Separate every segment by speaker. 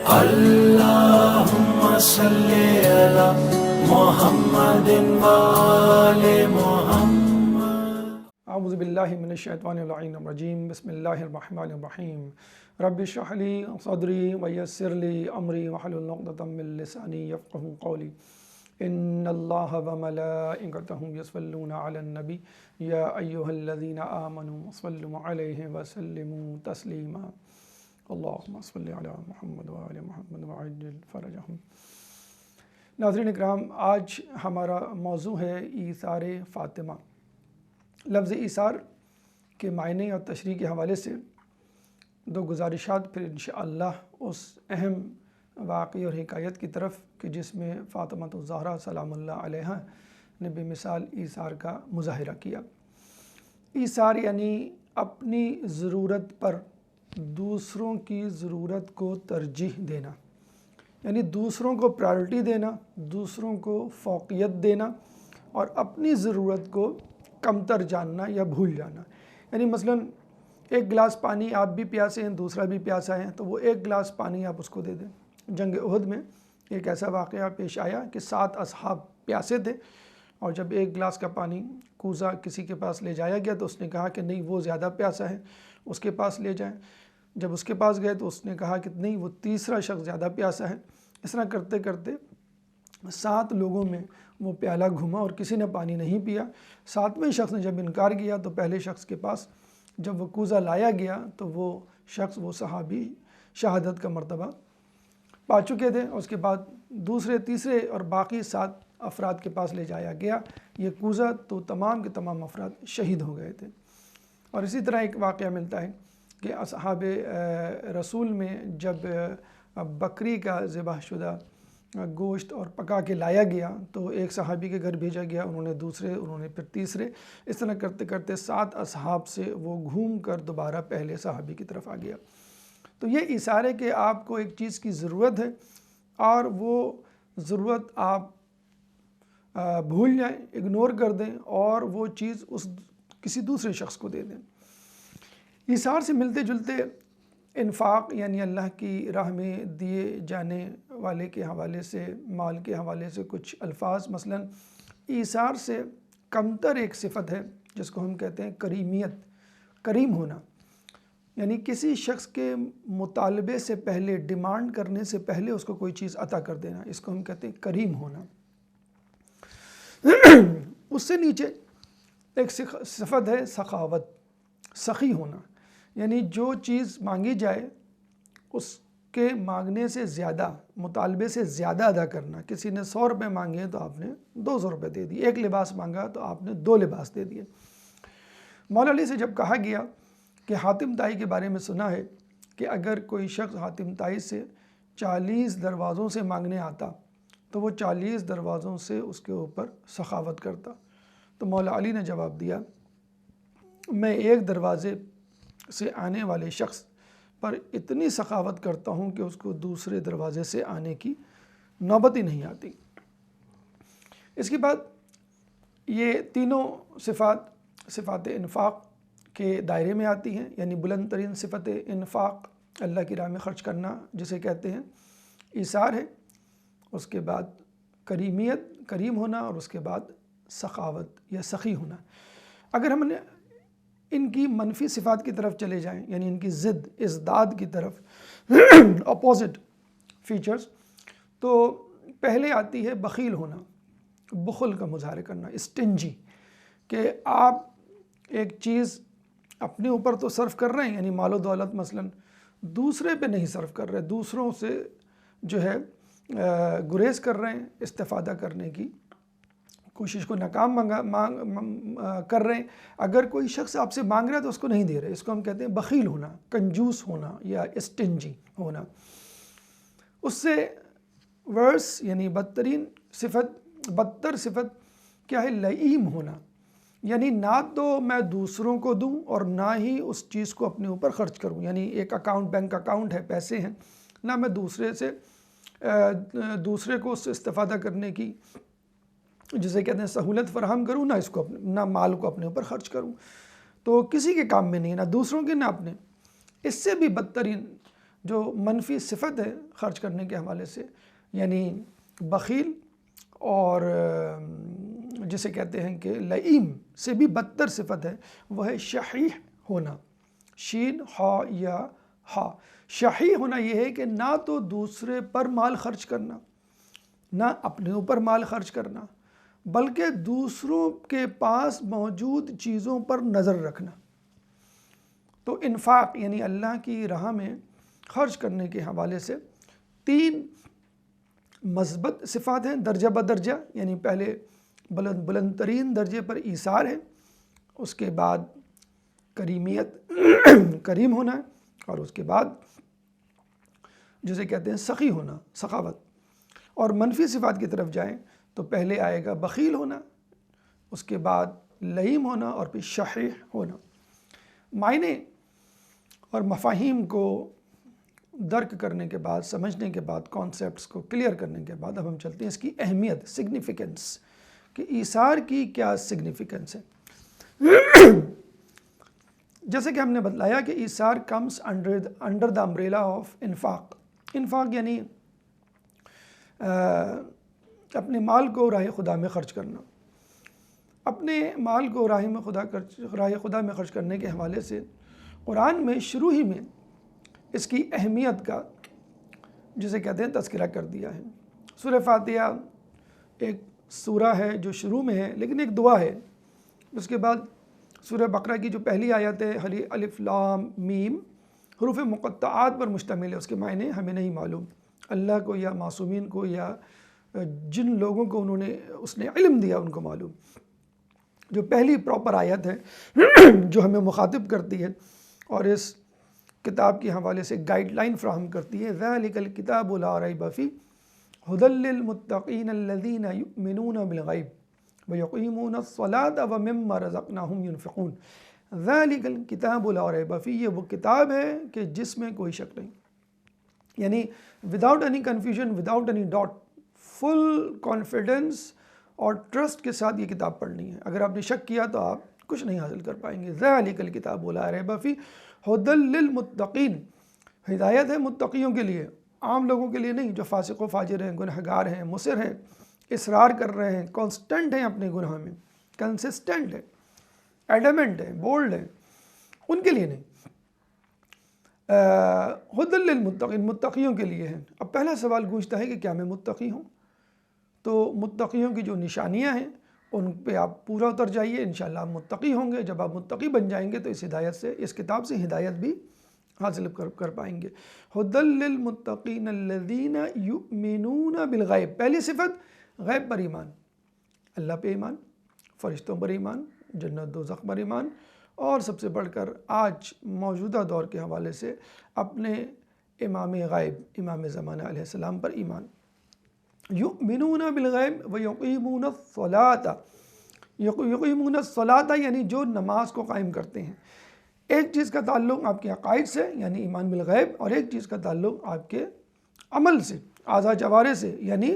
Speaker 1: اللهم صل على محمد وآل محمد.
Speaker 2: اعوذ باللہ من الشیطان اللعین الرجیم. بسم اللہ الرحمن الرحیم. رب اشرح لی صدری ویسر لی امری واحلل عقدۃ من لسانی یفقہوا قولی. ان اللہ وملائکتہ یصلون علی النبی یا ایھا الذین آمنوا صلوا علیہ وسلموا تسلیما. اللہم صل علی محمد وآل محمد وعجل فرجہم. ناظرین اکرام، آج ہمارا موضوع ہے ایثار فاطمہ. لفظ ایثار کے معنی اور تشریح کے حوالے سے دو گزارشات، پھر انشاءاللہ اس اہم واقعی اور حکایت کی طرف کہ جس میں فاطمہ الزہرا سلام اللہ علیہا نے بے مثال ایثار کا مظاہرہ کیا. ایثار یعنی اپنی ضرورت پر دوسروں کی ضرورت کو ترجیح دینا، یعنی دوسروں کو پرائرٹی دینا، دوسروں کو فوقیت دینا اور اپنی ضرورت کو کمتر جاننا یا بھول جانا. یعنی مثلا ایک گلاس پانی آپ بھی پیاسے ہیں، دوسرا بھی پیاسا ہے، تو وہ ایک گلاس پانی آپ اس کو دے دیں. جنگ احد میں ایک ایسا واقعہ پیش آیا کہ 7 اصحاب پیاسے تھے، اور جب ایک گلاس کا پانی کوزہ کسی کے پاس لے جایا گیا تو اس نے کہا کہ نہیں، وہ زیادہ پیاسا ہے، اس کے پاس لے جائیں. جب اس کے پاس گئے تو اس نے کہا کہ نہیں، وہ تیسرا شخص زیادہ پیاسا ہے. اس طرح کرتے کرتے 7 لوگوں میں وہ پیالہ گھوما اور کسی نے پانی نہیں پیا. 7ویں شخص نے جب انکار کیا تو پہلے شخص کے پاس جب وہ کوزہ لایا گیا تو وہ شخص، وہ صحابی شہادت کا مرتبہ پا چکے تھے. اس کے بعد دوسرے، تیسرے اور باقی 7 افراد کے پاس لے جایا گیا یہ کوزہ، تو تمام کے تمام افراد شہید ہو گئے تھے. اور اسی طرح ایک واقعہ ملتا ہے کہ اصحاب رسول میں جب بکری کا ذبح شدہ گوشت اور پکا کے لایا گیا تو ایک صحابی کے گھر بھیجا گیا، انہوں نے دوسرے، انہوں نے پھر تیسرے، اس طرح کرتے کرتے 7 اصحاب سے وہ گھوم کر دوبارہ پہلے صحابی کی طرف آ گیا. تو یہ ایثار ہے کہ آپ کو ایک چیز کی ضرورت ہے اور وہ ضرورت آپ بھول جائیں، اگنور کر دیں اور وہ چیز اس کسی دوسرے شخص کو دے دیں. ایثار سے ملتے جلتے انفاق، یعنی اللہ کی راہ میں دیے جانے والے کے حوالے سے، مال کے حوالے سے کچھ الفاظ. مثلا ایثار سے کمتر ایک صفت ہے جس کو ہم کہتے ہیں کریمیت، کریم ہونا. یعنی کسی شخص کے مطالبے سے پہلے، ڈیمانڈ کرنے سے پہلے اس کو کوئی چیز عطا کر دینا، اس کو ہم کہتے ہیں کریم ہونا. اس سے نیچے ایک صفت ہے سخاوت، سخی ہونا. یعنی جو چیز مانگی جائے اس کے مانگنے سے زیادہ، مطالبے سے زیادہ ادا کرنا. کسی نے 100 روپے مانگے تو آپ نے 200 روپے دے دیے، ایک لباس مانگا تو آپ نے 2 لباس دے دیے. مولا علی سے جب کہا گیا کہ حاتم طائی کے بارے میں سنا ہے کہ اگر کوئی شخص حاتم طائی سے 40 دروازوں سے مانگنے آتا تو وہ 40 دروازوں سے اس کے اوپر سخاوت کرتا. تو مولا علی نے جواب دیا، میں ایک دروازے سے آنے والے شخص پر اتنی سخاوت کرتا ہوں کہ اس کو دوسرے دروازے سے آنے کی نوبت ہی نہیں آتی. اس کے بعد یہ تینوں صفات انفاق کے دائرے میں آتی ہیں. یعنی بلند ترین صفت انفاق اللہ کی راہ میں خرچ کرنا جسے کہتے ہیں ایثار ہے. اس کے بعد کریمیت، کریم ہونا، اور اس کے بعد سخاوت یا سخی ہونا. اگر ہم نے ان کی منفی صفات کی طرف چلے جائیں، یعنی ان کی ضد، ازداد کی طرف، اپوزٹ فیچرز، تو پہلے آتی ہے بخیل ہونا، بخل کا مظاہرہ کرنا، اسٹنجی، کہ آپ ایک چیز اپنے اوپر تو صرف کر رہے ہیں، یعنی مال و دولت مثلا، دوسرے پہ نہیں صرف کر رہے، دوسروں سے جو ہے گریز کر رہے ہیں، استفادہ کرنے کی کوشش کو ناکام کر رہے ہیں. اگر کوئی شخص آپ سے مانگ رہا ہے تو اس کو نہیں دے رہے، اس کو ہم کہتے ہیں بخیل ہونا، کنجوس ہونا یا اسٹنجی ہونا. اس سے ورس، یعنی بدتر صفت کیا ہے؟ لئیم ہونا. یعنی نہ تو میں دوسروں کو دوں اور نہ ہی اس چیز کو اپنے اوپر خرچ کروں. یعنی ایک اکاؤنٹ، بینک اکاؤنٹ ہے، پیسے ہیں، نہ میں دوسرے کو اس سے استفادہ کرنے کی، جسے کہتے ہیں سہولت فراہم کروں، نہ مال کو اپنے اوپر خرچ کروں. تو کسی کے کام میں نہیں، نہ دوسروں کے نہ اپنے. اس سے بھی بدترین جو منفی صفت ہے خرچ کرنے کے حوالے سے، یعنی بخیل اور جسے کہتے ہیں کہ لئیم سے بھی بدتر صفت ہے، وہ ہے شحیح ہونا، شین ہا یا ہا۔ شحیح ہونا یہ ہے کہ نہ تو دوسرے پر مال خرچ کرنا، نہ اپنے اوپر مال خرچ کرنا، بلکہ دوسروں کے پاس موجود چیزوں پر نظر رکھنا۔ تو انفاق یعنی اللہ کی راہ میں خرچ کرنے کے حوالے سے 3 مثبت صفات ہیں درجہ بدرجہ، یعنی پہلے بلند ترین درجے پر ایثار ہے، اس کے بعد کریمیت کریم ہونا ہے، اور اس کے بعد جسے کہتے ہیں سخی ہونا، سخاوت۔ اور منفی صفات کی طرف جائیں تو پہلے آئے گا بخیل ہونا، اس کے بعد لئیم ہونا، اور پھر شحیح ہونا۔ معنی اور مفاہیم کو درک کرنے کے بعد، سمجھنے کے بعد، کانسیپٹس کو کلیئر کرنے کے بعد اب ہم چلتے ہیں اس کی اہمیت، سگنیفیکنس، کہ ایثار کی کیا سگنیفیکنس ہے۔ جیسے کہ ہم نے بتلایا کہ ایثار comes under the umbrella of انفاق۔ انفاق یعنی اپنے مال کو راہ خدا میں خرچ کرنا۔ اپنے مال کو راہ خدا میں خرچ کرنے کے حوالے سے قرآن میں شروع ہی میں اس کی اہمیت کا جسے کہتے ہیں تذکرہ کر دیا ہے۔ سورہ فاتحہ ایک سورہ ہے جو شروع میں ہے لیکن ایک دعا ہے۔ اس کے بعد سورہ بقرہ کی جو پہلی آیت ہے الف لام میم، حروف مقطعات پر مشتمل ہے، اس کے معنی ہمیں نہیں معلوم، اللہ کو یا معصومین کو یا جن لوگوں کو اس نے علم دیا ان کو معلوم۔ جو پہلی پراپر آیت ہے جو ہمیں مخاطب کرتی ہے اور اس کتاب کے حوالے سے گائیڈ لائن فراہم کرتی ہے، ذَلِكَ الْكِتَابُ لَا رَيْبَ فِيهِ هُدًى لِّلْمُتَّقِينَ الَّذِينَ يُؤْمِنُونَ بِالْغَيْبِ وَيُقِيمُونَ الصَّلَاةَ وَمِمَّا رَزَقْنَاهُمْ يُنْفِقُونَ۔ ذَلِكَ الْكِتَابُ لَا رَيْبَ فِيهِ، یہ وہ کتاب ہے کہ جس میں کوئی شک نہیں، یعنی without any confusion, without any doubt, full confidence اور ٹرسٹ کے ساتھ یہ کتاب پڑھنی ہے۔ اگر آپ نے شک کیا تو آپ کچھ نہیں حاصل کر پائیں گے۔ ذَلِكَ الْكِتَابُ لَا رَيْبَ فِيهِ هُدًى لِّلْمُتَّقِينَ، ہدایت ہے متقیوں کے لیے، عام لوگوں کے لیے نہیں جو فاسق و فاجر ہیں، گنہگار ہیں، مصر ہیں، اصرار کر رہے ہیں، کانسٹنٹ ہیں اپنے گناہ میں، کنسسٹنٹ ہیں، ایڈمنٹ ہیں، بولڈ ہیں، ان کے لیے نہیں۔ ہدی للمتقین، متقیوں کے لیے ہیں۔ اب پہلا سوال گونجتا ہے کہ کیا میں متقی ہوں؟ تو متقیوں کی جو نشانیاں ہیں ان پہ آپ پورا اتر جائیے، انشاءاللہ آپ متقی ہوں گے۔ جب آپ متقی بن جائیں گے تو اس ہدایت سے، اس کتاب سے ہدایت بھی حاصل کر پائیں گے۔ ہدی للمتقین الذین یؤمنون بالغیب، پہلی صفت غیب پر ایمان، اللہ پہ ایمان، فرشتوں پر ایمان، جنت دوزخ پر ایمان، اور سب سے بڑھ کر آج موجودہ دور کے حوالے سے اپنے امام غیب، امام زمانہ علیہ السلام پر ایمان۔ یؤمنون بالغیب ویقیمون الصلاۃ، یقیمون الصلاۃ یعنی جو نماز کو قائم کرتے ہیں۔ ایک چیز کا تعلق آپ کے عقائد سے یعنی ایمان بالغیب، اور ایک چیز کا تعلق آپ کے عمل سے، اعضاء جوارح سے، یعنی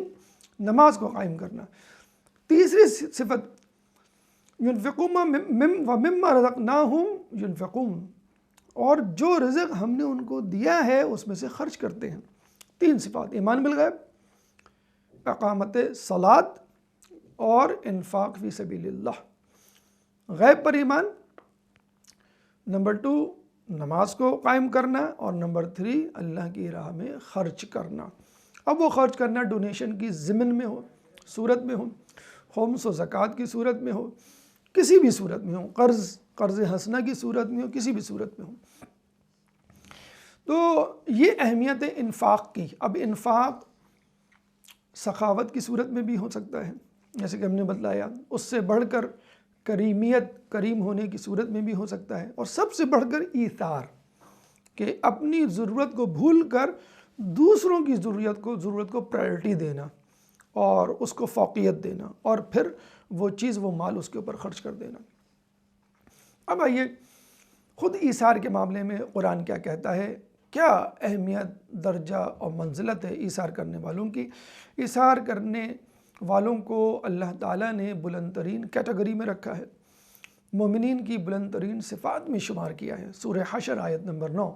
Speaker 2: نماز کو قائم کرنا۔ تیسری صفت ينفقون ومما رزقناهم ينفقون، اور جو رزق ہم نے ان کو دیا ہے اس میں سے خرچ کرتے ہیں۔ 3 صفات، ایمان بالغیب، اقامت صلاۃ، اور انفاق فی سبیل اللہ۔ غیب پر ایمان، نمبر 2 نماز کو قائم کرنا، اور نمبر 3 اللہ کی راہ میں خرچ کرنا۔ اب وہ خرچ کرنا ڈونیشن کی ضمن میں ہو، صورت میں ہو، خمس و زکوٰۃ کی صورت میں ہو، کسی بھی صورت میں ہو، قرض حسنہ کی صورت میں ہو، کسی بھی صورت میں ہو۔ تو یہ اہمیت ہے انفاق کی۔ اب انفاق سخاوت کی صورت میں بھی ہو سکتا ہے جیسے کہ ہم نے بتلایا، اس سے بڑھ کر کریمیت، کریم ہونے کی صورت میں بھی ہو سکتا ہے، اور سب سے بڑھ کر ایثار، کہ اپنی ضرورت کو بھول کر دوسروں کی ضرورت کو پرائرٹی دینا اور اس کو فوقیت دینا، اور پھر وہ چیز، وہ مال اس کے اوپر خرچ کر دینا۔ اب آئیے خود ایثار کے معاملے میں قرآن کیا کہتا ہے، کیا اہمیت، درجہ اور منزلت ہے ایثار کرنے والوں کی۔ ایثار کرنے والوں کو اللہ تعالیٰ نے بلند ترین کیٹیگری میں رکھا ہے، مومنین کی بلند ترین صفات میں شمار کیا ہے۔ سورہ حشر آیت نمبر 9،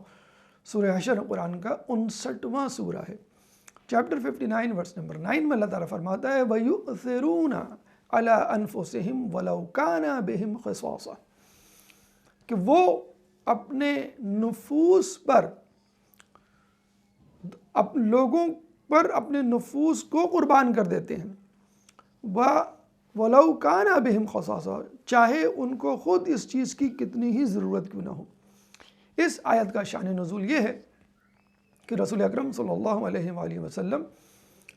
Speaker 2: سورہ حشر قرآن کا 59واں سورہ ہے، چیپٹر 59 ورس نمبر 9 میں اللہ تعالیٰ فرماتا ہے وَيُؤْثِرُونَ عَلَىٰ أَنفُسِهِمْ وَلَوْ كَانَ بِهِمْ خِصَاصَةٌ کہ وہ اپنے نفوس پر، لوگوں پر اپنے نفوس کو قربان کر دیتے ہیں، وَلَوْ كَانَ بِهِمْ خِصَاصَةٌ چاہے ان کو خود اس چیز کی کتنی ہی ضرورت کیوں نہ ہو۔ اس آیت کا شان نزول یہ ہے کہ رسول اکرم صلی اللہ علیہ وآلہ وسلم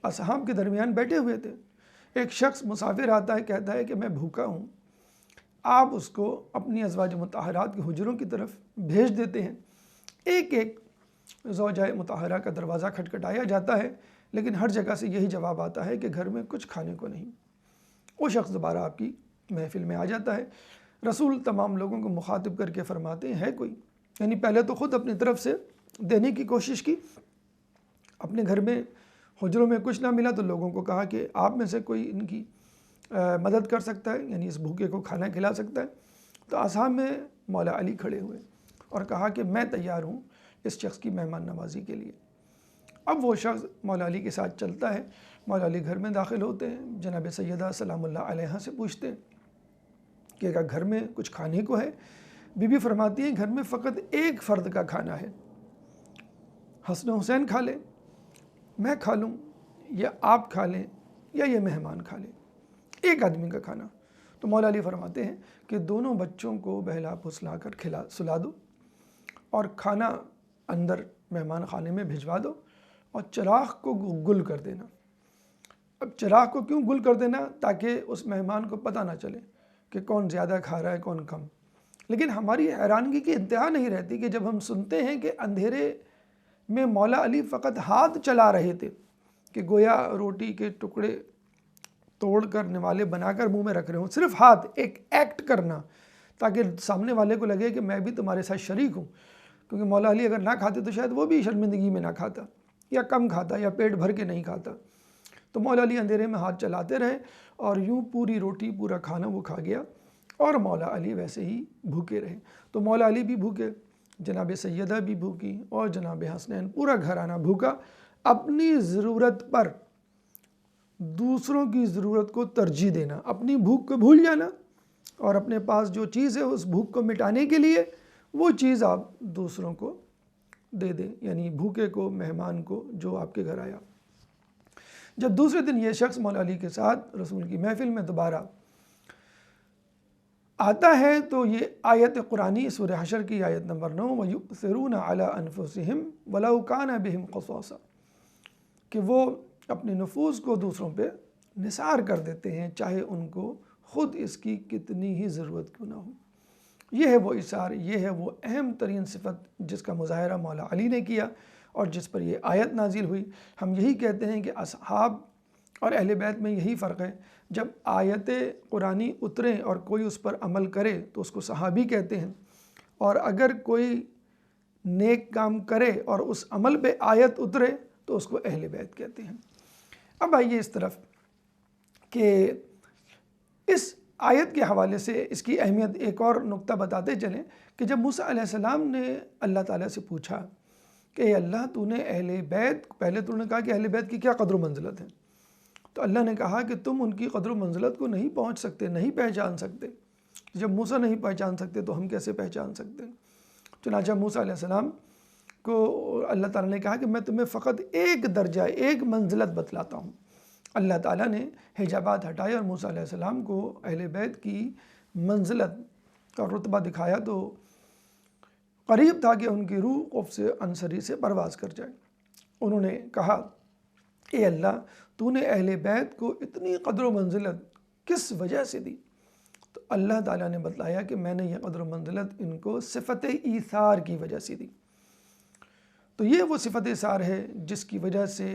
Speaker 2: اصحاب کے درمیان بیٹھے ہوئے تھے، ایک شخص مسافر آتا ہے، کہتا ہے کہ میں بھوکا ہوں، آپ اس کو اپنی ازواج مطہرات کے حجروں کی طرف بھیج دیتے ہیں، ایک ایک زوجہ مطہرہ کا دروازہ کھٹکھٹایا جاتا ہے، لیکن ہر جگہ سے یہی جواب آتا ہے کہ گھر میں کچھ کھانے کو نہیں۔ وہ شخص دوبارہ آپ کی محفل میں آ جاتا ہے، رسول تمام لوگوں کو مخاطب کر کے فرماتے ہیں ہے کوئی، یعنی پہلے تو خود اپنی طرف سے دینے کی کوشش کی، اپنے گھر میں حجروں میں کچھ نہ ملا تو لوگوں کو کہا کہ آپ میں سے کوئی ان کی مدد کر سکتا ہے، یعنی اس بھوکے کو کھانا کھلا سکتا ہے۔ تو اصحاب میں مولا علی کھڑے ہوئے اور کہا کہ میں تیار ہوں اس شخص کی مہمان نوازی کے لیے۔ اب وہ شخص مولا علی کے ساتھ چلتا ہے، مولا علی گھر میں داخل ہوتے ہیں، جناب سیدہ سلام اللہ علیہا سے پوچھتے ہیں کہ اگر گھر میں کچھ کھانے کو ہے؟ بی بی فرماتی ہیں گھر میں فقط ایک فرد کا کھانا ہے، حسن حسین کھا لیں، میں کھا لوں، یا آپ کھا لیں، یا یہ مہمان کھا لیں، ایک آدمی کا کھانا۔ تو مولا علی فرماتے ہیں کہ دونوں بچوں کو بہلا پھسلا کر سلا دو اور کھانا اندر مہمان خانے میں بھجوا دو اور چراغ کو گل کر دینا۔ اب چراغ کو کیوں گل کر دینا؟ تاکہ اس مہمان کو پتہ نہ چلے کہ کون زیادہ کھا رہا ہے کون کم۔ لیکن ہماری حیرانگی کی انتہا نہیں رہتی کہ جب ہم سنتے ہیں کہ اندھیرے میں مولا علی فقط ہاتھ چلا رہے تھے کہ گویا روٹی کے ٹکڑے توڑ کر نوالے بنا کر منہ میں رکھ رہے ہوں، صرف ہاتھ، ایک ایکٹ کرنا تاکہ سامنے والے کو لگے کہ میں بھی تمہارے ساتھ شریک ہوں، کیونکہ مولا علی اگر نہ کھاتے تو شاید وہ بھی شرمندگی میں نہ کھاتا، یا کم کھاتا، یا پیٹ بھر کے نہیں کھاتا۔ تو مولا علی اندھیرے میں ہاتھ چلاتے رہے اور یوں پوری روٹی پورا کھانا وہ کھا گیا، اور مولا علی ویسے ہی بھوکے رہے۔ تو مولا علی بھی بھوکے، جناب سیدہ بھی بھوکی، اور جناب حسنین، پورا گھرانہ بھوکا، اپنی ضرورت پر دوسروں کی ضرورت کو ترجیح دینا، اپنی بھوک کو بھول جانا، اور اپنے پاس جو چیز ہے اس بھوک کو مٹانے کے لیے وہ چیز آپ دوسروں کو دے دیں، یعنی بھوکے کو، مہمان کو جو آپ کے گھر آیا۔ جب دوسرے دن یہ شخص مولا علی کے ساتھ رسول کی محفل میں دوبارہ آتا ہے تو یہ آیت قرآنی سورہ حشر کی آیت نمبر 9 وَيُؤْثِرُونَ عَلَىٰ أَنفُسِهِمْ وَلَوْ كَانَ بِهِمْ خَصَاصَةٌ کہ وہ اپنے نفوس کو دوسروں پہ نثار کر دیتے ہیں، چاہے ان کو خود اس کی کتنی ہی ضرورت کیوں نہ ہو۔ یہ ہے وہ اثار، یہ ہے وہ اہم ترین صفت جس کا مظاہرہ مولا علی نے کیا اور جس پر یہ آیت نازل ہوئی۔ ہم یہی کہتے ہیں کہ اصحاب اور اہل بیت میں یہی فرق ہے، جب آیت قرآنی اتریں اور کوئی اس پر عمل کرے تو اس کو صحابی کہتے ہیں، اور اگر کوئی نیک کام کرے اور اس عمل پہ آیت اترے تو اس کو اہل بیت کہتے ہیں۔ اب آئیے اس طرف کہ اس آیت کے حوالے سے اس کی اہمیت ایک اور نقطہ بتاتے چلیں کہ جب موسیٰ علیہ السلام نے اللہ تعالیٰ سے پوچھا کہ اے اللہ تو نے اہل بیت، پہلے تو نے کہا کہ اہل بیت کی کیا قدر و منزلت ہے، تو اللہ نے کہا کہ تم ان کی قدر و منزلت کو نہیں پہنچ سکتے، نہیں پہچان سکتے۔ جب موسیٰ نہیں پہچان سکتے تو ہم کیسے پہچان سکتے ہیں؟ چنانچہ موسیٰ علیہ السلام کو اللہ تعالیٰ نے کہا کہ میں تمہیں فقط ایک درجہ، ایک منزلت بتلاتا ہوں۔ اللہ تعالیٰ نے حجابات ہٹائے اور موسیٰ علیہ السلام کو اہل بیت کی منزلت اور رتبہ دکھایا تو قریب تھا کہ ان کی روح قفس عنصری سے پرواز کر جائے۔ انہوں نے کہا اے اللہ تو نے اہل بیت کو اتنی قدر و منزلت کس وجہ سے دی؟ تو اللہ تعالیٰ نے بتلایا کہ میں نے یہ قدر و منزلت ان کو صفت ایثار کی وجہ سے دی۔ تو یہ وہ صفت ایثار ہے جس کی وجہ سے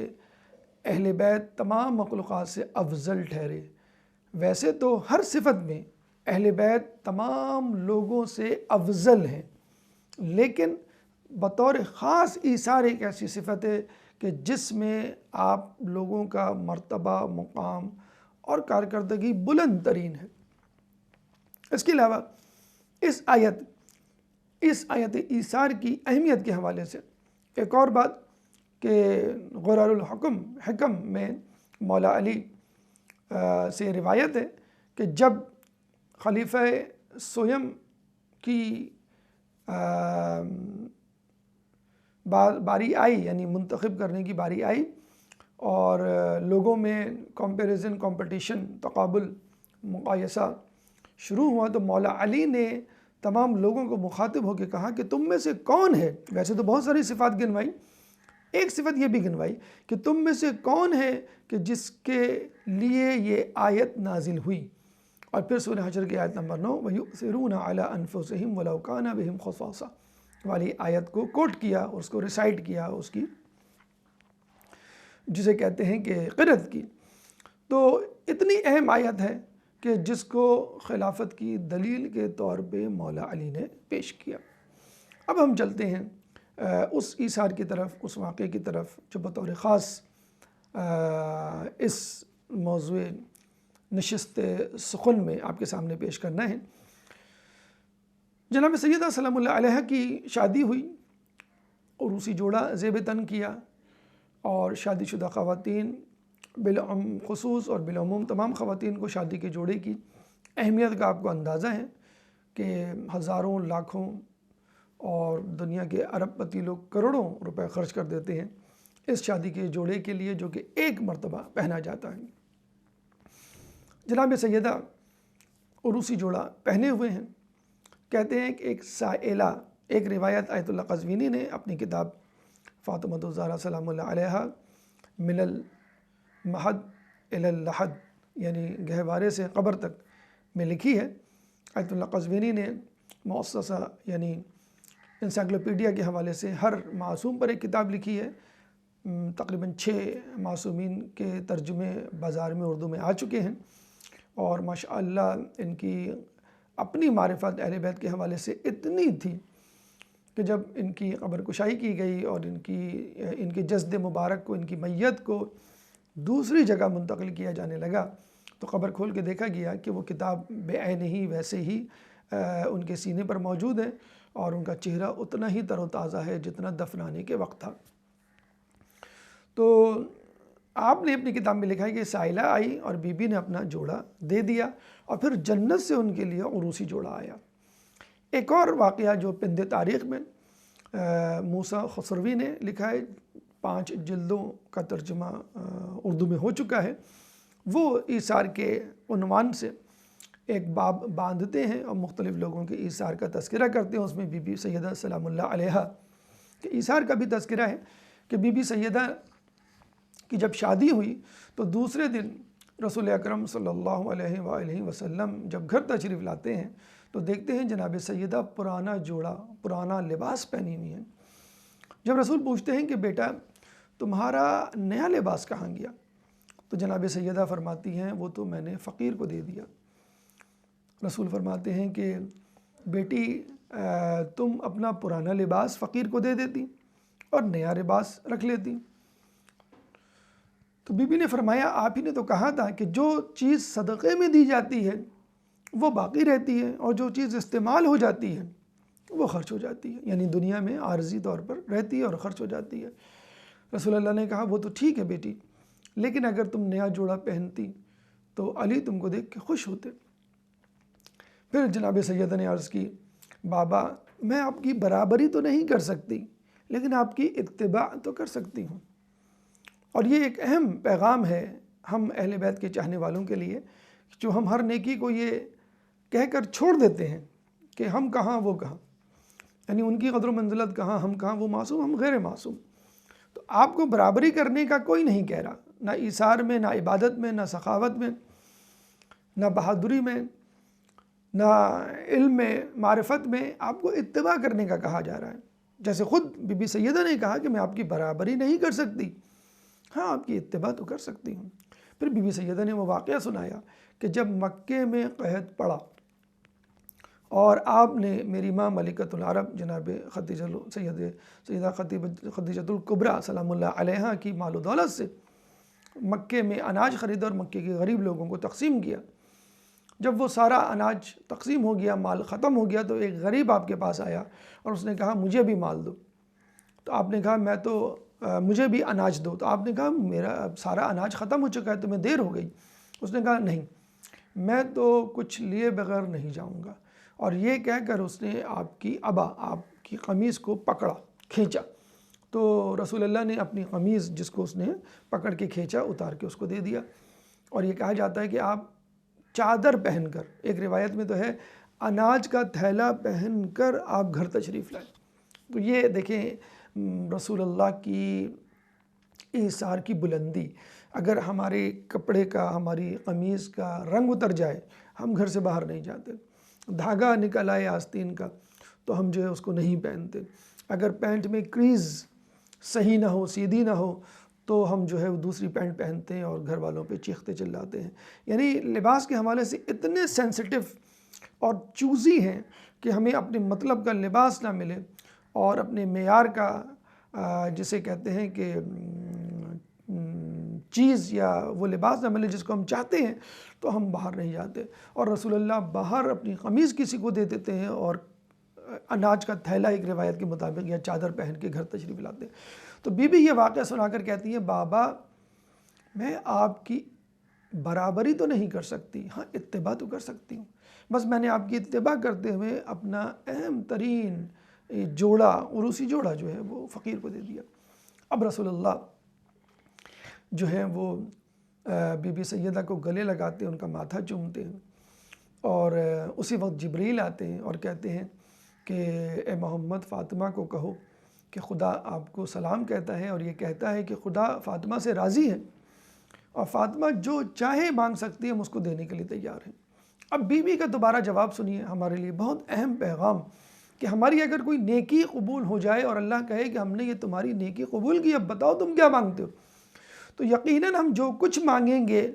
Speaker 2: اہل بیت تمام مخلوقات سے افضل ٹھہرے۔ ویسے تو ہر صفت میں اہل بیت تمام لوگوں سے افضل ہیں، لیکن بطور خاص ایثار ایک ایسی صفت ہے کہ جس میں آپ لوگوں کا مرتبہ، مقام اور کارکردگی بلند ترین ہے۔ اس کے علاوہ اس آیت ایثار کی اہمیت کے حوالے سے ایک اور بات کہ غرر الحکم میں مولا علی سے روایت ہے کہ جب خلیفہ سویم کی باری آئی، یعنی منتخب کرنے کی باری آئی اور لوگوں میں کمپٹیشن، تقابل، مقایسہ شروع ہوا، تو مولا علی نے تمام لوگوں کو مخاطب ہو کے کہا کہ تم میں سے کون ہے، ویسے تو بہت ساری صفات گنوائی، ایک صفت یہ بھی گنوائی کہ تم میں سے کون ہے کہ جس کے لیے یہ آیت نازل ہوئی، اور پھر سورہ حشر کی آیت نمبر 9 وَيُؤْثِرُونَ عَلَىٰ أَنفُسِهِمْ وَلَوْ كَانَ بِهِمْ خَصَاصَةٌ والی آیت کو کوٹ کیا، اس کو ریسائٹ کیا، اس کی جسے کہتے ہیں کہ قرأت کی۔ تو اتنی اہم آیت ہے کہ جس کو خلافت کی دلیل کے طور پہ مولا علی نے پیش کیا۔ اب ہم چلتے ہیں اس ایثار کی طرف، اس واقعے کی طرف جو بطور خاص اس موضوع نشست سخن میں آپ کے سامنے پیش کرنا ہے۔ جناب سیدہ سلام اللہ علیہ کی شادی ہوئی، عروسی جوڑا زیب تن کیا، اور شادی شدہ خواتین خصوص اور بالعموم تمام خواتین کو شادی کے جوڑے کی اہمیت کا آپ کو اندازہ ہے کہ ہزاروں، لاکھوں اور دنیا کے ارب پتی لوگ کروڑوں روپے خرچ کر دیتے ہیں اس شادی کے جوڑے کے لیے، جو کہ ایک مرتبہ پہنا جاتا ہے۔ جناب سیدہ عروسی جوڑا پہنے ہوئے ہیں۔ کہتے ہیں کہ ایک سائلہ، ایک روایت آیت اللہ قزوینی نے اپنی کتاب فاطمۃ الزہرا سلام اللہ علیہا من المہد الی اللحد، یعنی گہوارے سے قبر تک میں لکھی ہے۔ آیت اللہ قزوینی نے مؤسسہ یعنی انسائکلوپیڈیا کے حوالے سے ہر معصوم پر ایک کتاب لکھی ہے۔ تقریباً 6 معصومین کے ترجمے بازار میں اردو میں آ چکے ہیں، اور ماشاءاللہ ان کی اپنی معرفت اہل بیت کے حوالے سے اتنی تھی کہ جب ان کی قبر کشائی کی گئی اور ان کی جسد مبارک کو، ان کی میت کو دوسری جگہ منتقل کیا جانے لگا، تو قبر کھول کے دیکھا گیا کہ وہ کتاب بعین ہی ویسے ہی ان کے سینے پر موجود ہے، اور ان کا چہرہ اتنا ہی تر و تازہ ہے جتنا دفنانے کے وقت تھا۔ تو آپ نے اپنی کتاب میں لکھا ہے کہ سائلہ آئی اور بی بی نے اپنا جوڑا دے دیا، اور پھر جنت سے ان کے لیے عروسی جوڑا آیا۔ ایک اور واقعہ جو پند تاریخ میں موسیٰ خسروی نے لکھا ہے، 5 جلدوں کا ترجمہ اردو میں ہو چکا ہے، وہ ایثار کے عنوان سے ایک باب باندھتے ہیں اور مختلف لوگوں کے ایثار کا تذکرہ کرتے ہیں۔ اس میں بی بی سیدہ سلام اللہ علیہا کے ایثار کا بھی تذکرہ ہے کہ بی بی سیدہ کی جب شادی ہوئی تو دوسرے دن رسول اکرم صلی اللہ علیہ وآلہ وسلم جب گھر تشریف لاتے ہیں تو دیکھتے ہیں جناب سیدہ پرانا جوڑا، پرانا لباس پہنی ہوئی ہیں۔ جب رسول پوچھتے ہیں کہ بیٹا تمہارا نیا لباس کہاں گیا، تو جناب سیدہ فرماتی ہیں وہ تو میں نے فقیر کو دے دیا۔ رسول فرماتے ہیں کہ بیٹی تم اپنا پرانا لباس فقیر کو دے دیتی اور نیا لباس رکھ لیتی۔ تو بی بی نے فرمایا آپ ہی نے تو کہا تھا کہ جو چیز صدقے میں دی جاتی ہے وہ باقی رہتی ہے، اور جو چیز استعمال ہو جاتی ہے وہ خرچ ہو جاتی ہے، یعنی دنیا میں عارضی طور پر رہتی ہے اور خرچ ہو جاتی ہے۔ رسول اللہ نے کہا وہ تو ٹھیک ہے بیٹی، لیکن اگر تم نیا جوڑا پہنتی تو علی تم کو دیکھ کے خوش ہوتے۔ پھر جناب سیدہ نے عرض کی بابا میں آپ کی برابری تو نہیں کر سکتی، لیکن آپ کی اتباع تو کر سکتی ہوں۔ اور یہ ایک اہم پیغام ہے ہم اہل بیت کے چاہنے والوں کے لیے، جو ہم ہر نیکی کو یہ کہہ کر چھوڑ دیتے ہیں کہ ہم کہاں وہ کہاں، یعنی ان کی قدر و منزلت کہاں ہم کہاں، وہ معصوم ہم غیر معصوم۔ تو آپ کو برابری کرنے کا کوئی نہیں کہہ رہا، نہ ایثار میں، نہ عبادت میں، نہ سخاوت میں، نہ بہادری میں، نہ علم میں، معرفت میں، آپ کو اتباع کرنے کا کہا جا رہا ہے۔ جیسے خود بی بی سیدہ نے کہا کہ میں آپ کی برابری نہیں کر سکتی، ہاں آپ کی اتباع تو کر سکتی ہوں۔ پھر بی بی سیدہ نے وہ واقعہ سنایا کہ جب مکے میں قحط پڑا اور آپ نے میری ماں ملکۃ العرب جناب سیدہ خدیجۃ الکبریٰ سلام اللہ علیہا کی مال و دولت سے مکے میں اناج خریدا اور مکے کے غریب لوگوں کو تقسیم کیا۔ جب وہ سارا اناج تقسیم ہو گیا، مال ختم ہو گیا، تو ایک غریب آپ کے پاس آیا اور اس نے کہا مجھے بھی مال دو۔ تو آپ نے کہا میں تو مجھے بھی اناج دو. تو آپ نے کہا میرا اب سارا اناج ختم ہو چکا ہے, تمہیں دیر ہو گئی. اس نے کہا نہیں, میں تو کچھ لیے بغیر نہیں جاؤں گا. اور یہ کہہ کر اس نے آپ کی آپ کی قمیص کو پکڑا, کھینچا. تو رسول اللہ نے اپنی قمیص جس کو اس نے پکڑ کے کھینچا اتار کے اس کو دے دیا. اور یہ کہا جاتا ہے کہ آپ چادر پہن کر, ایک روایت میں تو ہے اناج کا تھیلا پہن کر آپ گھر تشریف لائے. تو یہ دیکھیں رسول اللہ کی ایثار کی بلندی. اگر ہمارے کپڑے کا, ہماری قمیص کا رنگ اتر جائے, ہم گھر سے باہر نہیں جاتے. دھاگا نکل آئے آستین کا تو ہم جو ہے اس کو نہیں پہنتے. اگر پینٹ میں کریز صحیح نہ ہو, سیدھی نہ ہو, تو ہم جو ہے وہ دوسری پینٹ پہنتے ہیں اور گھر والوں پہ چیختے چلاتے ہیں. یعنی لباس کے حوالے سے اتنے سینسٹیو اور چوزی ہیں کہ ہمیں اپنے مطلب کا لباس نہ ملے اور اپنے معیار کا جسے کہتے ہیں کہ چیز یا وہ لباس نہ ملے جس کو ہم چاہتے ہیں, تو ہم باہر نہیں جاتے. اور رسول اللہ باہر اپنی قمیض کسی کو دے دیتے ہیں اور اناج کا تھیلا ایک روایت کے مطابق یا چادر پہن کے گھر تشریف لاتے ہیں. تو بی بی یہ واقعہ سنا کر کہتی ہیں بابا میں آپ کی برابری تو نہیں کر سکتی, ہاں اتباع تو کر سکتی ہوں. بس میں نے آپ کی اتباع کرتے ہوئے اپنا اہم ترین جوڑا, عروسی جوڑا جو ہے وہ فقیر کو دے دیا. اب رسول اللہ جو ہے وہ بی بی سیدہ کو گلے لگاتے ہیں, ان کا ماتھا چومتے ہیں, اور اسی وقت جبریل آتے ہیں اور کہتے ہیں کہ اے محمد فاطمہ کو کہو کہ خدا آپ کو سلام کہتا ہے اور یہ کہتا ہے کہ خدا فاطمہ سے راضی ہے اور فاطمہ جو چاہے مانگ سکتی ہے, ہم اس کو دینے کے لیے تیار ہیں. اب بی بی کا دوبارہ جواب سنیے, ہمارے لیے بہت اہم پیغام کہ ہماری اگر کوئی نیکی قبول ہو جائے اور اللہ کہے کہ ہم نے یہ تمہاری نیکی قبول کی, اب بتاؤ تم کیا مانگتے ہو, تو یقیناً ہم جو کچھ مانگیں گے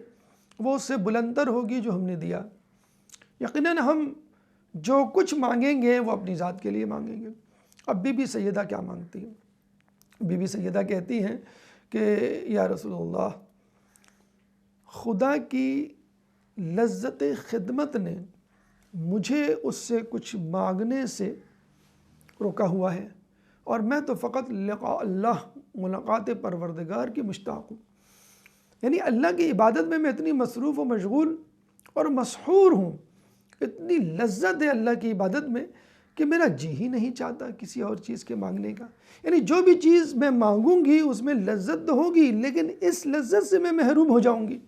Speaker 2: وہ اس سے بلندر ہوگی جو ہم نے دیا. یقیناً ہم جو کچھ مانگیں گے وہ اپنی ذات کے لیے مانگیں گے. اب بی بی سیدہ کیا مانگتی ہیں؟ بی بی سیدہ کہتی ہیں کہ یا رسول اللہ خدا کی لذت خدمت نے مجھے اس سے کچھ مانگنے سے روکا ہوا ہے اور میں تو فقط لقاء اللہ, ملاقات پروردگار کی مشتاق ہوں. یعنی اللہ کی عبادت میں اتنی مصروف و مشغول اور مسحور ہوں, اتنی لذت ہے اللہ کی عبادت میں کہ میرا جی ہی نہیں چاہتا کسی اور چیز کے مانگنے کا. یعنی جو بھی چیز میں مانگوں گی اس میں لذت تو ہوگی, لیکن اس لذت سے میں محروم ہو جاؤں گی.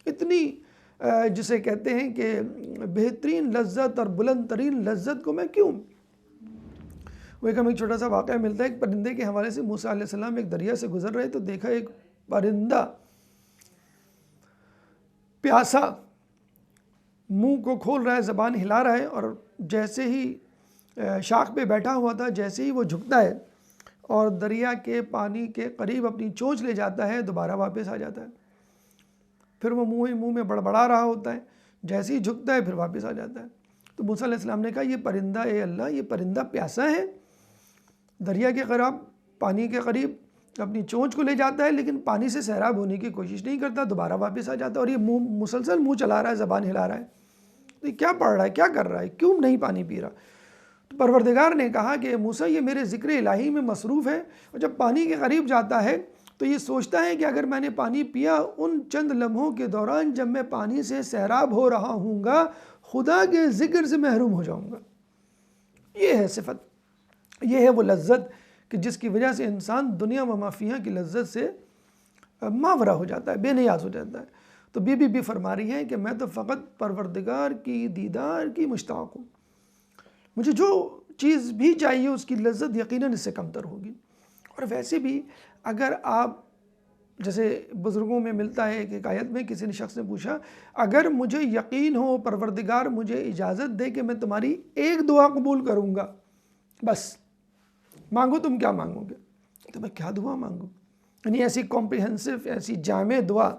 Speaker 2: اتنی جسے کہتے ہیں کہ بہترین لذت اور بلند ترین لذت کو میں کیوں. وہ ایک ہمیں چھوٹا سا واقعہ ملتا ہے ایک پرندے کے حوالے سے. موسیٰ علیہ السلام ایک دریا سے گزر رہے تو دیکھا ایک پرندہ پیاسا منہ کو کھول رہا ہے, زبان ہلا رہا ہے, اور جیسے ہی شاخ پہ بیٹھا ہوا تھا, جیسے ہی وہ جھکتا ہے اور دریا کے پانی کے قریب اپنی چونچ لے جاتا ہے, دوبارہ واپس آ جاتا ہے. پھر وہ منہ میں بڑبڑا رہا ہوتا ہے, جیسے ہی جھکتا ہے پھر واپس آ جاتا ہے. تو موسیٰ علیہ السلام نے کہا یہ پرندہ, اے اللہ یہ پرندہ پیاسا ہے, دریا کے قریب پانی کے قریب اپنی چونچ کو لے جاتا ہے لیکن پانی سے سیراب ہونے کی کوشش نہیں کرتا, دوبارہ واپس آ جاتا ہے, اور یہ مسلسل منہ چلا رہا ہے, زبان ہلا رہا ہے. تو یہ کیا پڑھ رہا ہے, کیا کر رہا ہے, کیوں نہیں پانی پی رہا؟ تو پروردگار نے کہا کہ موسیٰ یہ میرے ذکر الہی میں مصروف ہے, اور جب پانی کے قریب جاتا ہے تو یہ سوچتا ہے کہ اگر میں نے پانی پیا ان چند لمحوں کے دوران جب میں پانی سے سیراب ہو رہا ہوں گا خدا کے ذکر سے محروم ہو جاؤں گا. یہ ہے صفت, یہ ہے وہ لذت کہ جس کی وجہ سے انسان دنیا و ما فیہا کی لذت سے ماورا ہو جاتا ہے, بے نیاز ہو جاتا ہے. تو بی بی فرما رہی ہیں کہ میں تو فقط پروردگار کی دیدار کی مشتاق ہوں, مجھے جو چیز بھی چاہیے اس کی لذت یقیناً اس سے کم تر ہوگی. اور ویسے بھی اگر آپ جیسے بزرگوں میں ملتا ہے ایک آیت میں کسی نے شخص نے پوچھا اگر مجھے یقین ہو پروردگار مجھے اجازت دے کہ میں تمہاری ایک دعا قبول کروں گا, بس مانگو تم کیا مانگو گے, تو میں کیا دعا مانگوں, یعنی ایسی کمپریہنسو ایسی جامع دعا.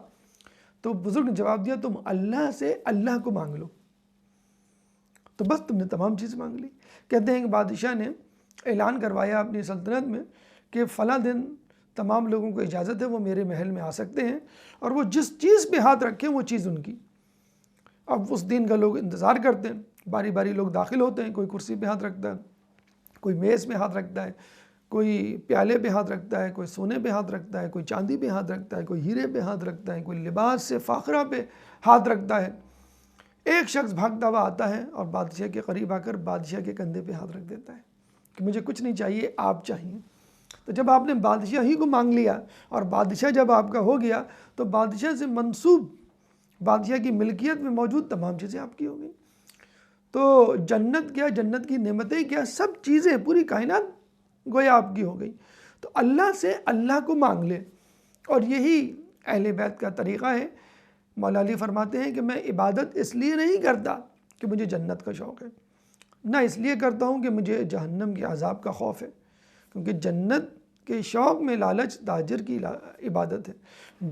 Speaker 2: تو بزرگ نے جواب دیا تم اللہ سے اللہ کو مانگ لو, تو بس تم نے تمام چیز مانگ لی. کہتے ہیں کہ بادشاہ نے اعلان کروایا اپنی سلطنت میں کہ فلاں دن تمام لوگوں کو اجازت ہے وہ میرے محل میں آ سکتے ہیں اور وہ جس چیز پہ ہاتھ رکھیں وہ چیز ان کی. اب اس دن کا لوگ انتظار کرتے ہیں, باری باری لوگ داخل ہوتے ہیں, کوئی کرسی پہ ہاتھ رکھتا ہے, کوئی میز پہ ہاتھ رکھتا ہے, کوئی پیالے پہ ہاتھ رکھتا ہے، کوئی سونے پہ ہاتھ رکھتا ہے، کوئی چاندی پہ ہاتھ رکھتا ہے، کوئی ہیرے پہ ہاتھ رکھتا ہے، کوئی لباس سے فاخرہ پہ ہاتھ رکھتا ہے۔ ایک شخص بھاگتا ہوا آتا ہے اور بادشاہ کے قریب آ کر بادشاہ کے کندھے پہ ہاتھ رکھ دیتا ہے کہ مجھے کچھ نہیں چاہیے، آپ چاہیے۔ تو جب آپ نے بادشاہ ہی کو مانگ لیا اور بادشاہ جب آپ کا ہو گیا تو بادشاہ سے منسوب بادشاہ کی ملکیت میں موجود تمام چیزیں آپ کی ہو گئیں۔ تو جنت کیا، جنت کی نعمتیں کیا، سب چیزیں، پوری کائنات گویا آپ کی ہو گئی۔ تو اللہ سے اللہ کو مانگ لے، اور یہی اہل بیت کا طریقہ ہے۔ مولا علی فرماتے ہیں کہ میں عبادت اس لیے نہیں کرتا کہ مجھے جنت کا شوق ہے، نہ اس لیے کرتا ہوں کہ مجھے جہنم کے عذاب کا خوف ہے، کیونکہ جنت کے شوق میں لالچ تاجر کی عبادت ہے،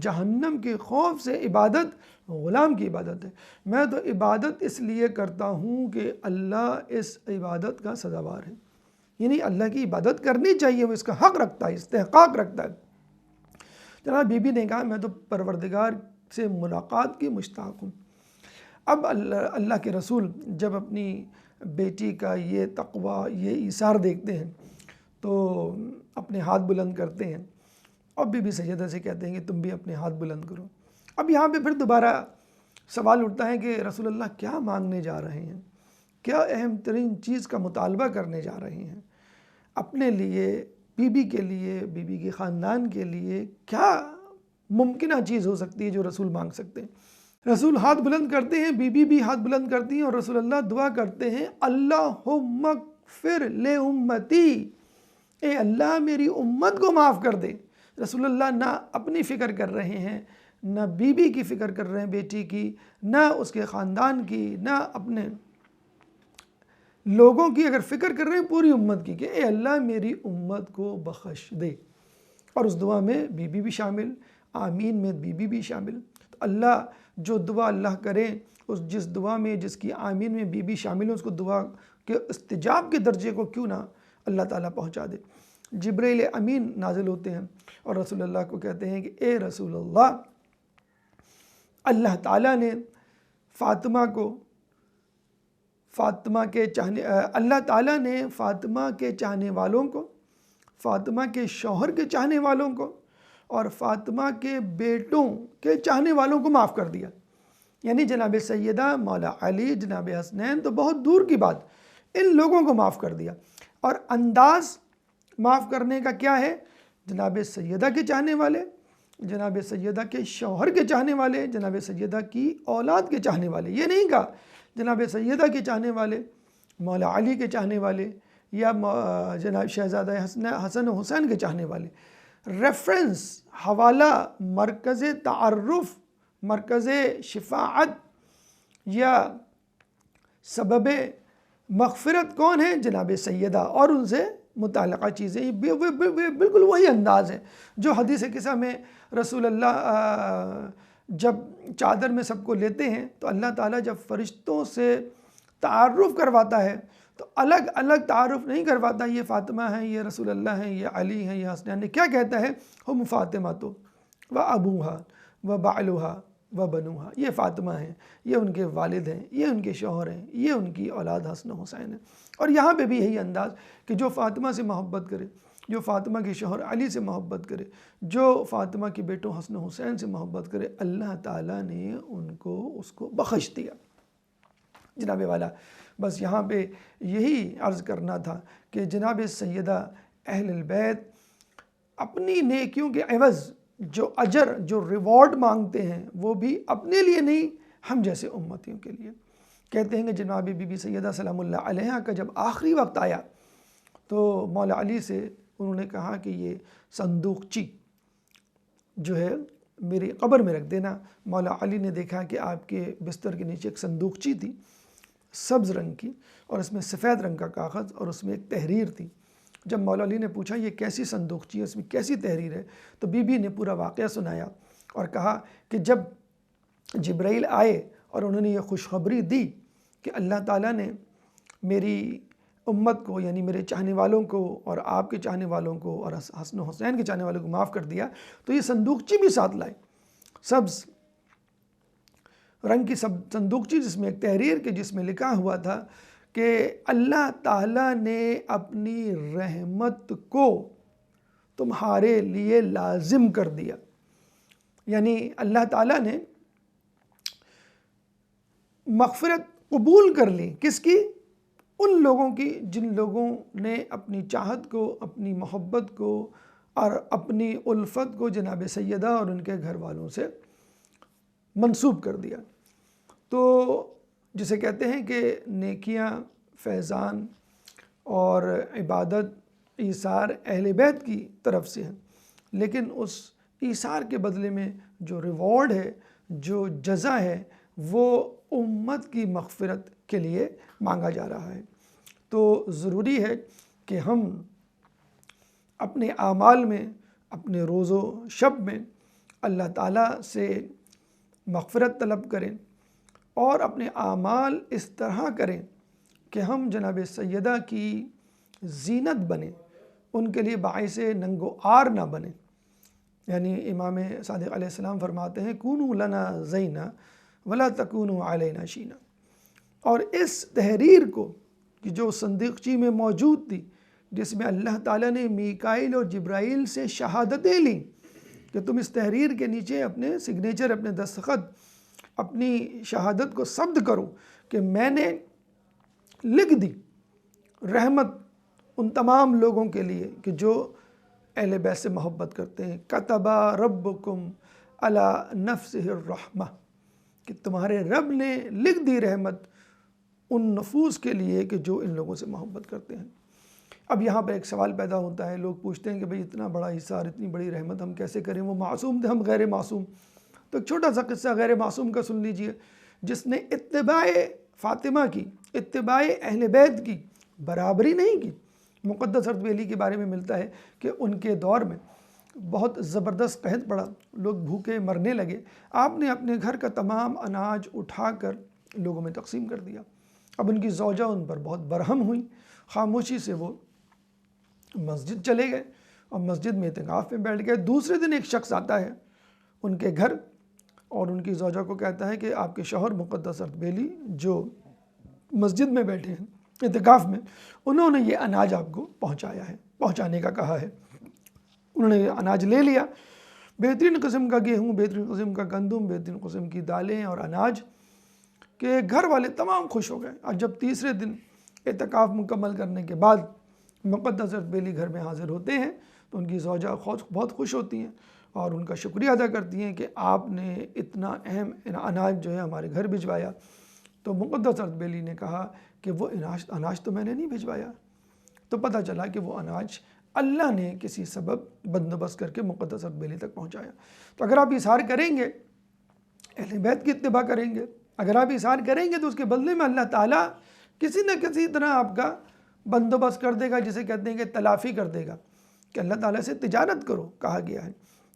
Speaker 2: جہنم کے خوف سے عبادت غلام کی عبادت ہے۔ میں تو عبادت اس لیے کرتا ہوں کہ اللہ اس عبادت کا سزاوار ہے، یعنی اللہ کی عبادت کرنی چاہیے، وہ اس کا حق رکھتا ہے، استحقاق رکھتا ہے۔ جناب بی بی نے کہا میں تو پروردگار سے ملاقات کی مشتاق ہوں۔ اب اللہ کے رسول جب اپنی بیٹی کا یہ تقویٰ، یہ ایثار دیکھتے ہیں تو اپنے ہاتھ بلند کرتے ہیں، اور بی بی سیدہ سے کہتے ہیں کہ تم بھی اپنے ہاتھ بلند کرو۔ اب یہاں پہ پھر دوبارہ سوال اٹھتا ہے کہ رسول اللہ کیا مانگنے جا رہے ہیں، کیا اہم ترین چیز کا مطالبہ کرنے جا رہے ہیں اپنے لیے، بی بی کے لیے، بی بی کے خاندان کے لیے؟ کیا ممکنہ چیز ہو سکتی ہے جو رسول مانگ سکتے ہیں؟ رسول ہاتھ بلند کرتے ہیں، بی بی بھی ہاتھ بلند کرتی ہیں، اور رسول اللہ دعا کرتے ہیں اللہم اغفر لے امتی، اے اللہ میری امت کو معاف کر دے۔ رسول اللہ نہ اپنی فکر کر رہے ہیں، نہ بی بی کی فکر کر رہے ہیں بیٹی کی، نہ اس کے خاندان کی، نہ اپنے لوگوں کی، اگر فکر کر رہے ہیں پوری امت کی کہ اے اللہ میری امت کو بخش دے۔ اور اس دعا میں بی بی بھی شامل، آمین میں بی بی بھی شامل۔ تو اللہ جو دعا اللہ کرے، جس دعا میں، جس کی آمین میں بی بی شامل ہو، اس کو دعا کے استجاب کے درجے کو کیوں نہ اللہ تعالیٰ پہنچا دے۔ جبرائیل امین نازل ہوتے ہیں اور رسول اللہ کو کہتے ہیں کہ اے رسول اللہ، اللہ تعالیٰ نے فاطمہ کے چاہنے والوں کو، فاطمہ کے شوہر کے چاہنے والوں کو، اور فاطمہ کے بیٹوں کے چاہنے والوں کو معاف کر دیا۔ یعنی جناب سیدہ، مولا علی، جناب حسنین تو بہت دور کی بات، ان لوگوں کو معاف کر دیا۔ اور انداز معاف کرنے کا کیا ہے؟ جناب سیدہ کے چاہنے والے، جناب سیدہ کے شوہر کے چاہنے والے، جناب سیدہ کی اولاد کے چاہنے والے، یہ نہیں کہا جناب سیدہ کے چاہنے والے، مولا علی کے چاہنے والے، یا جناب شہزادہ حسن و حسین کے چاہنے والے۔ ریفرنس، حوالہ، مرکز تعارف، مرکز شفاعت یا سبب مغفرت کون ہے؟ جناب سیدہ، اور ان سے متعلقہ چیزیں بالکل وہی انداز ہے جو حدیث قصہ میں رسول اللہ جب چادر میں سب کو لیتے ہیں تو اللہ تعالیٰ جب فرشتوں سے تعارف کرواتا ہے تو الگ الگ تعارف نہیں کرواتا، یہ فاطمہ ہیں، یہ رسول اللہ ہیں، یہ علی ہیں، یہ حسنین ہیں۔ کیا کہتا ہے؟ ہم فاطمہ تو و ابوہا و بعلوہا و بنوہا، یہ فاطمہ ہیں، یہ ان کے والد ہیں، یہ ان کے شوہر ہیں، یہ ان کی اولاد حسن و حسین ہیں۔ اور یہاں پہ بھی یہی انداز کہ جو فاطمہ سے محبت کرے، جو فاطمہ کے شوہر علی سے محبت کرے، جو فاطمہ کے بیٹوں حسن و حسین سے محبت کرے، اللہ تعالیٰ نے اس کو بخش دیا۔ جناب والا، بس یہاں پہ یہی عرض کرنا تھا کہ جناب سیدہ اہل البیت اپنی نیکیوں کے عوض جو اجر، جو ریوارڈ مانگتے ہیں، وہ بھی اپنے لیے نہیں، ہم جیسے امتیوں کے لیے۔ کہتے ہیں کہ جناب بی بی سیدہ سلام اللہ علیہا کا جب آخری وقت آیا تو مولا علی سے انہوں نے کہا کہ یہ صندوقچی جو ہے میری قبر میں رکھ دینا۔ مولا علی نے دیکھا کہ آپ کے بستر کے نیچے ایک صندوقچی تھی، سبز رنگ کی، اور اس میں سفید رنگ کا کاغذ، اور اس میں ایک تحریر تھی۔ جب مولا علی نے پوچھا یہ کیسی صندوقچی ہے، اس میں کیسی تحریر ہے، تو بی بی نے پورا واقعہ سنایا اور کہا کہ جب جبرائیل آئے اور انہوں نے یہ خوشخبری دی کہ اللہ تعالیٰ نے میری امت کو، یعنی میرے چاہنے والوں کو اور آپ کے چاہنے والوں کو اور حسن و حسین کے چاہنے والوں کو معاف کر دیا، تو یہ صندوقچی بھی ساتھ لائے، سبز رنگ کی صندوقچی، جس میں ایک تحریر کے جس میں لکھا ہوا تھا کہ اللہ تعالیٰ نے اپنی رحمت کو تمہارے لیے لازم کر دیا. یعنی اللہ تعالیٰ نے مغفرت قبول کر لی. کس کی؟ ان لوگوں کی جن لوگوں نے اپنی چاہت کو، اپنی محبت کو اور اپنی الفت کو جناب سیدہ اور ان کے گھر والوں سے منسوب کر دیا. تو جسے کہتے ہیں کہ نیکیاں، فیضان اور عبادت ایثار اہل بیت کی طرف سے ہیں، لیکن اس ایثار کے بدلے میں جو ریوارڈ ہے، جو جزا ہے، وہ امت کی مغفرت کے لیے مانگا جا رہا ہے. تو ضروری ہے کہ ہم اپنے اعمال میں، اپنے روز و شب میں اللہ تعالیٰ سے مغفرت طلب کریں اور اپنے اعمال اس طرح کریں کہ ہم جناب سیدہ کی زینت بنیں، ان کے لیے باعث ننگ و عار نہ بنیں. یعنی امام صادق علیہ السلام فرماتے ہیں کونوا لنا زینا ولا تکونوا علینا شینا. اور اس تحریر کو کہ جو صندوقچی میں موجود تھی، جس میں اللہ تعالیٰ نے میکائیل اور جبرائیل سے شہادتیں لیں کہ تم اس تحریر کے نیچے اپنے سگنیچر، اپنے دستخط، اپنی شہادت کو ثبت کرو کہ میں نے لکھ دی رحمت ان تمام لوگوں کے لیے کہ جو اہل بیت سے محبت کرتے ہیں. کتب ربکم علی نفسہ الرحمہ، کہ تمہارے رب نے لکھ دی رحمت ان نفوس کے لیے کہ جو ان لوگوں سے محبت کرتے ہیں. اب یہاں پر ایک سوال پیدا ہوتا ہے، لوگ پوچھتے ہیں کہ بھئی اتنا بڑا ایثار، اتنی بڑی رحمت ہم کیسے کریں؟ وہ معصوم تھے، ہم غیر معصوم. تو ایک چھوٹا سا قصہ غیر معصوم کا سن لیجئے، جس نے اتباع فاطمہ کی، اتباع اہل بیت کی برابری نہیں کی. مقدس اردبیلی کے بارے میں ملتا ہے کہ ان کے دور میں بہت زبردست قحط پڑا، لوگ بھوکے مرنے لگے. آپ نے اپنے گھر کا تمام اناج اٹھا کر لوگوں میں تقسیم کر دیا. اب ان کی زوجہ ان پر بہت برہم ہوئی، خاموشی سے وہ مسجد چلے گئے اور مسجد میں اعتکاف میں بیٹھ گئے. دوسرے دن ایک شخص آتا ہے ان کے گھر اور ان کی زوجہ کو کہتا ہے کہ آپ کے شوہر مقدس اردبیلی جو مسجد میں بیٹھے ہیں اعتکاف میں، انہوں نے یہ اناج آپ کو پہنچایا ہے، پہنچانے کا کہا ہے. انہوں نے یہ اناج لے لیا، بہترین قسم کا گیہوں، بہترین قسم کا گندم، بہترین قسم کی دالیں اور اناج، کہ گھر والے تمام خوش ہو گئے. اور جب تیسرے دن اعتکاف مکمل کرنے کے بعد مقدس اردبیلی گھر میں حاضر ہوتے ہیں تو ان کی زوجہ بہت خوش ہوتی ہیں اور ان کا شکریہ ادا کرتی ہیں کہ آپ نے اتنا اہم اناج جو ہے ہمارے گھر بھجوایا. تو مقدس اردبیلی نے کہا کہ وہ اناج تو میں نے نہیں بھجوایا. تو پتہ چلا کہ وہ اناج اللہ نے کسی سبب بندوبست کر کے مقدس اردبیلی تک پہنچایا. تو اگر آپ اظہار کریں گے، اہل بیت کی اتباع کریں گے، اگر آپ اظہار کریں گے تو اس کے بدلے میں اللہ تعالیٰ کسی نہ کسی طرح آپ کا بندوبست کر دے گا، جسے کہتے ہیں کہ تلافی کر دے گا. کہ اللہ تعالیٰ سے تجارت کرو کہا گیا ہے،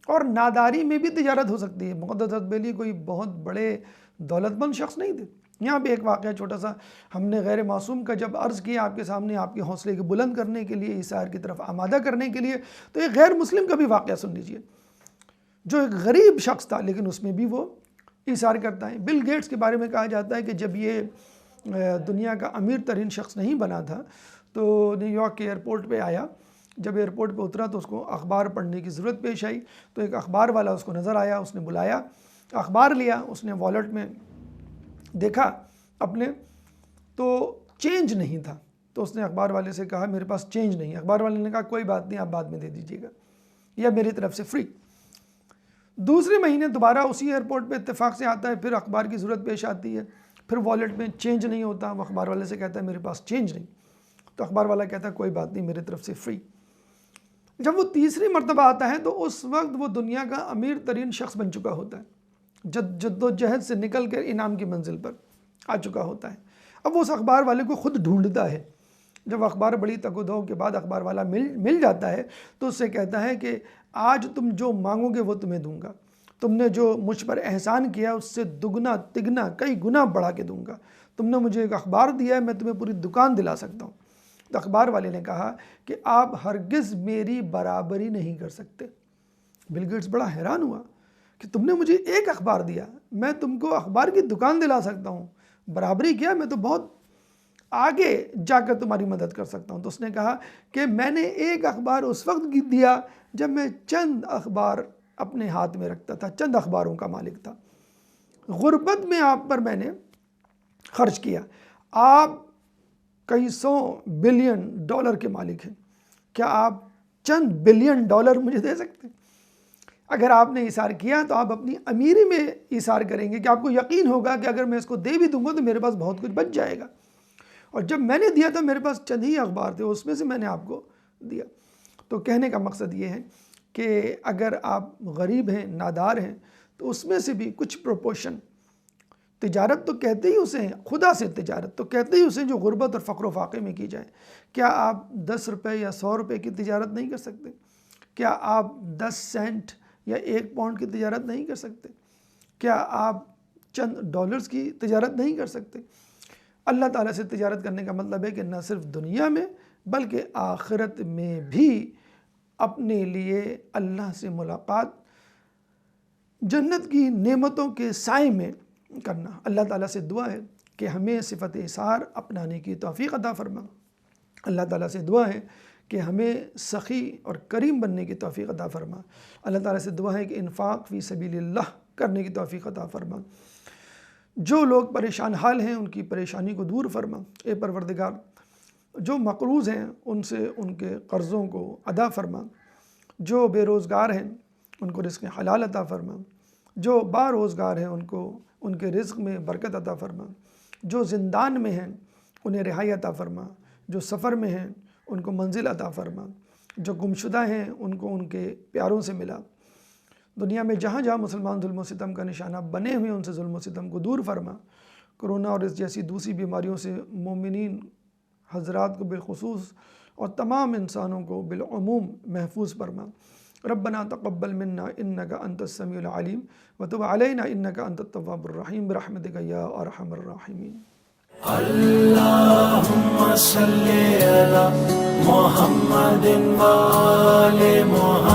Speaker 2: اور ناداری میں بھی تجارت ہو سکتی ہے. مقدس اردبیلی کوئی بہت بڑے دولت مند شخص نہیں تھے. یہاں پہ ایک واقعہ چھوٹا سا ہم نے غیر معصوم کا جب عرض کیا آپ کے سامنے، آپ کے حوصلے کو بلند کرنے کے لیے، ایثار کی طرف آمادہ کرنے کے لیے، تو ایک غیر مسلم کا بھی واقعہ سن لیجئے جو ایک غریب شخص تھا لیکن اس میں بھی وہ ایثار کرتا ہے. بل گیٹس کے بارے میں کہا جاتا ہے کہ جب یہ دنیا کا امیر ترین شخص نہیں بنا تھا تو نیو یارک کے ایئرپورٹ پہ آیا. جب ایئرپورٹ پہ اترا تو اس کو اخبار پڑھنے کی ضرورت پیش آئی. تو ایک اخبار والا اس کو نظر آیا، اس نے بلایا، اخبار لیا، اس نے والیٹ میں دیکھا اپنے تو چینج نہیں تھا. تو اس نے اخبار والے سے کہا میرے پاس چینج نہیں ہے. اخبار والے نے کہا کوئی بات نہیں، آپ بعد میں دے دیجیے گا یا میری طرف سے فری. دوسرے مہینے دوبارہ اسی ایئرپورٹ پہ اتفاق سے آتا ہے، پھر اخبار کی ضرورت پیش آتی ہے، پھر والیٹ میں چینج نہیں ہوتا. وہ اخبار والے سے کہتا ہے میرے پاس چینج نہیں. تو اخبار والا کہتا ہے کوئی بات نہیں، میری طرف سے فری. جب وہ تیسری مرتبہ آتا ہے تو اس وقت وہ دنیا کا امیر ترین شخص بن چکا ہوتا ہے، جد و جہد سے نکل کر انعام کی منزل پر آ چکا ہوتا ہے. اب وہ اس اخبار والے کو خود ڈھونڈتا ہے. جب اخبار بڑی تگ و دو کے بعد اخبار والا مل جاتا ہے تو اس سے کہتا ہے کہ آج تم جو مانگو گے وہ تمہیں دوں گا. تم نے جو مجھ پر احسان کیا اس سے دگنا تگنا کئی گنا بڑھا کے دوں گا. تم نے مجھے ایک اخبار دیا ہے، میں تمہیں پوری دکان دلا سکتا ہوں. تو اخبار والے نے کہا کہ آپ ہرگز میری برابری نہیں کر سکتے. بل گیٹس بڑا حیران ہوا کہ تم نے مجھے ایک اخبار دیا، میں تم کو اخبار کی دکان دلا سکتا ہوں، برابری کیا؟ میں تو بہت آگے جا کر تمہاری مدد کر سکتا ہوں۔ تو اس نے کہا کہ میں نے ایک اخبار اس وقت دیا جب میں چند اخبار اپنے ہاتھ میں رکھتا تھا، چند اخباروں کا مالک تھا۔ غربت میں آپ پر میں نے خرچ کیا، آپ کئی سو بلین ڈالر کے مالک ہیں، کیا آپ چند بلین ڈالر مجھے دے سکتے ہیں؟ اگر آپ نے ایثار کیا تو آپ اپنی امیری میں ایثار کریں گے کہ آپ کو یقین ہوگا کہ اگر میں اس کو دے بھی دوں گا تو میرے پاس بہت کچھ بچ جائے گا۔ اور جب میں نے دیا تھا میرے پاس چند ہی اخبار تھے، اس میں سے میں نے آپ کو دیا۔ تو کہنے کا مقصد یہ ہے کہ اگر آپ غریب ہیں، نادار ہیں، تو اس میں سے بھی کچھ پروپورشن، تجارت تو کہتے ہی اسے ہیں، خدا سے تجارت تو کہتے ہی اسے جو غربت اور فقر و فاقے میں کی جائے۔ کیا آپ 10 روپے یا 100 روپے کی تجارت نہیں کر سکتے؟ کیا آپ 10 سینٹ یا 1 پاؤنڈ کی تجارت نہیں کر سکتے؟ کیا آپ چند ڈالرز کی تجارت نہیں کر سکتے؟ اللہ تعالیٰ سے تجارت کرنے کا مطلب ہے کہ نہ صرف دنیا میں بلکہ آخرت میں بھی اپنے لیے اللہ سے ملاقات جنت کی نعمتوں کے سائے میں کرنا۔ اللہ تعالیٰ سے دعا ہے کہ ہمیں صفت ایثار اپنانے کی توفیق عطا فرما۔ اللہ تعالیٰ سے دعا ہے کہ ہمیں سخی اور کریم بننے کی توفیق عطا فرما۔ اللہ تعالیٰ سے دعا ہے کہ انفاق فی سبیل اللہ کرنے کی توفیق عطا فرما۔ جو لوگ پریشان حال ہیں ان کی پریشانی کو دور فرما۔ اے پروردگار، جو مقروض ہیں ان سے ان کے قرضوں کو ادا فرما۔ جو بے روزگار ہیں ان کو رزق حلال عطا فرما۔ جو با روزگار ہیں ان کو ان کے رزق میں برکت عطا فرما۔ جو زندان میں ہیں انہیں رہائی عطا فرما۔ جو سفر میں ہیں ان کو منزل عطا فرما۔ جو گمشدہ ہیں ان کو ان کے پیاروں سے ملا۔ دنیا میں جہاں جہاں مسلمان ظلم و ستم کا نشانہ بنے ہوئے ان سے ظلم و ستم کو دور فرما۔ کرونا اور اس جیسی دوسری بیماریوں سے مومنین حضرات کو بالخصوص اور تمام انسانوں کو بالعموم محفوظ فرما۔ ربنا تقبل منا انک انت السمیع العلیم وتب علینا انک انت التواب الرحیم برحمتک یا ارحم الراحمین۔
Speaker 1: اللہم صلی علی محمد و آل محمد۔